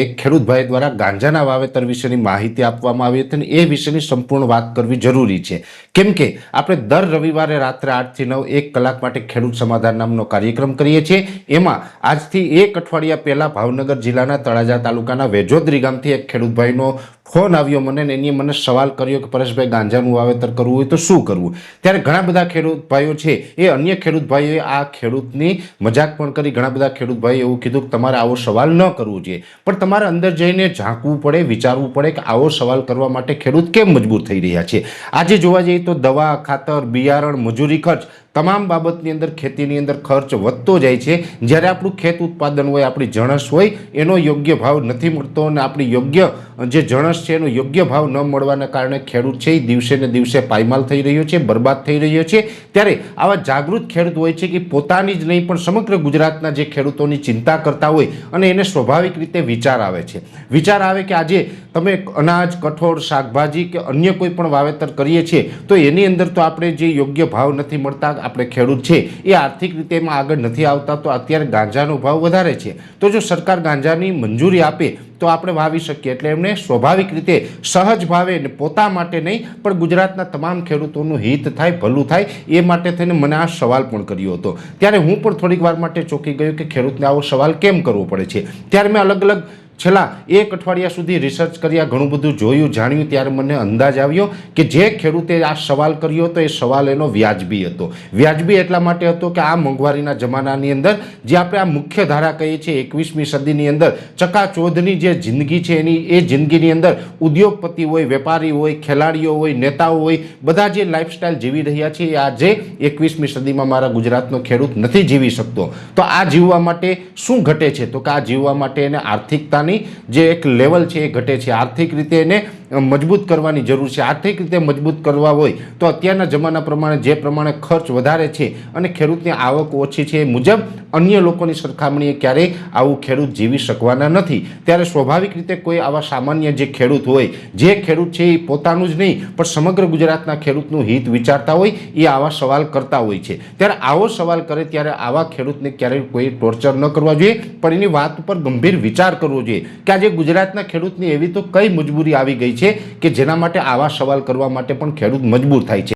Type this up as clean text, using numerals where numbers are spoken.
એક ખેડૂત ભાઈ દ્વારા ગાંજાના વાવેતર વિશેની માહિતી આપવામાં આવી હતી અને એ વિશેની સંપૂર્ણ વાત કરવી જરૂરી છે, કેમ કે આપણે દર રવિવારે રાત્રે 8 થી 9 1 કલાક માટે ખેડૂત સમાધાન નામનો કાર્યક્રમ કરીએ છીએ। એમાં આજથી એક અઠવાડિયા પહેલા ભાવનગર જિલ્લાના તળાજા તાલુકાના વેજોદરી ગામથી એક ખેડૂત ભાઈનો ફોન આવ્યો મને ને એની મને સવાલ કર્યો કે પરેશભાઈ ગાંજાનું વાવેતર કરવું હોય તો શું કરવું। ત્યારે ઘણા બધા ખેડૂત ભાઈઓ છે એ અન્ય ખેડૂત ભાઈઓએ આ ખેડૂતની મજાક પણ કરી। ઘણા બધા ખેડૂત ભાઈઓ એવું કીધું કે તમારે આવો સવાલ ન કરવો જોઈએ, પણ તમારે અંદર જઈને ઝાંકવું પડે, વિચારવું પડે કે આવો સવાલ કરવા માટે ખેડૂત કેમ મજબૂર થઈ રહ્યા છે। આજે જોવા જઈએ તો દવા, ખાતર, બિયારણ, મજૂરી ખર્ચ તમામ બાબતની અંદર ખેતીની અંદર ખર્ચ વધતો જાય છે। જ્યારે આપણું ખેત ઉત્પાદન હોય, આપણી જણસ હોય, એનો યોગ્ય ભાવ નથી મળતો અને આપણી યોગ્ય જે જણસ છે એનો યોગ્ય ભાવ ન મળવાના કારણે ખેડૂત છે એ દિવસે ને દિવસે પાયમાલ થઈ રહ્યો છે, બરબાદ થઈ રહ્યો છે। ત્યારે આવા જાગૃત ખેડૂત હોય છે કે પોતાની જ નહીં પણ સમગ્ર ગુજરાતના જે ખેડૂતોની ચિંતા કરતા હોય અને એને સ્વાભાવિક રીતે વિચાર આવે છે। વિચાર આવે કે આજે તમે અનાજ, કઠોળ, શાકભાજી કે અન્ય કોઈ પણ વાવેતર કરીએ છીએ તો એની અંદર તો આપણે જે યોગ્ય ભાવ નથી મળતા, આપણે ખેડૂત છે એ આર્થિક રીતે એમાં આગળ નથી આવતા, તો અત્યારે ગાંજાનો ભાવ વધારે છે। તો જો સરકાર ગાંજાની મંજૂરી આપે તો આપણે વાવી શકીએ, એટલે એમણે સ્વાભાવિક રીતે સહજ ભાવે પોતા માટે નહીં પણ ગુજરાતના તમામ ખેડૂતોનું હિત થાય, ભલું થાય એ માટે થઈને મને આ સવાલ પણ કર્યો હતો। ત્યારે હું પણ થોડીક વાર માટે ચોંકી ગયો કે ખેડૂતને આવો સવાલ કેમ કરવો પડે છે। ત્યારે મેં અલગ અલગ છેલ્લા એક અઠવાડિયા સુધી રિસર્ચ કર્યા, ઘણું બધું જોયું, જાણ્યું। ત્યારે મને અંદાજ આવ્યો કે જે ખેડૂતે આ સવાલ કર્યો હતો એ સવાલ એનો વ્યાજબી હતો। વ્યાજબી એટલા માટે હતો કે આ મોંઘવારીના જમાનાની અંદર જે આપણે આ મુખ્ય ધારા કહીએ છીએ 21મી સદીની અંદર ચકાચોંધની જે જિંદગી છે એની એ જિંદગીની અંદર ઉદ્યોગપતિ હોય, વેપારી હોય, ખેલાડીઓ હોય, નેતાઓ હોય, બધા જે લાઈફસ્ટાઈલ જીવી રહ્યા છે એ આજે 21મી સદીમાં મારા ગુજરાતનો ખેડૂત નથી જીવી શકતો। તો આ જીવવા માટે શું ઘટે છે? તો કે આ જીવવા માટે એને આર્થિકતાની જે એક લેવલ છે એ ઘટે છે। આર્થિક રીતે એને મજબૂત કરવાની જરૂર છે। આર્થિક રીતે મજબૂત કરવા હોય તો અત્યારના જમાના પ્રમાણે જે પ્રમાણે ખર્ચ વધારે છે અને ખેડૂતની આવક ઓછી છે એ મુજબ અન્ય લોકોની સરખામણીએ ક્યારેય આવું ખેડૂત જીવી શકવાના નથી। ત્યારે સ્વાભાવિક રીતે કોઈ આવા સામાન્ય જે ખેડૂત હોય, જે ખેડૂત છે એ પોતાનું જ નહીં પણ સમગ્ર ગુજરાતના ખેડૂતનું હિત વિચારતા હોય એ આવા સવાલ કરતા હોય છે। ત્યારે આવો સવાલ કરે ત્યારે આવા ખેડૂતને ક્યારેય કોઈ ટોર્ચર ન કરવા જોઈએ પણ એની વાત ઉપર ગંભીર વિચાર કરવો જોઈએ કે આજે ગુજરાતના ખેડૂતની એવી તો કઈ મજબૂરી આવી ગઈ છે કે જેના માટે આવા સવાલ કરવા માટે પણ ખેડૂત મજબૂર થાય છે।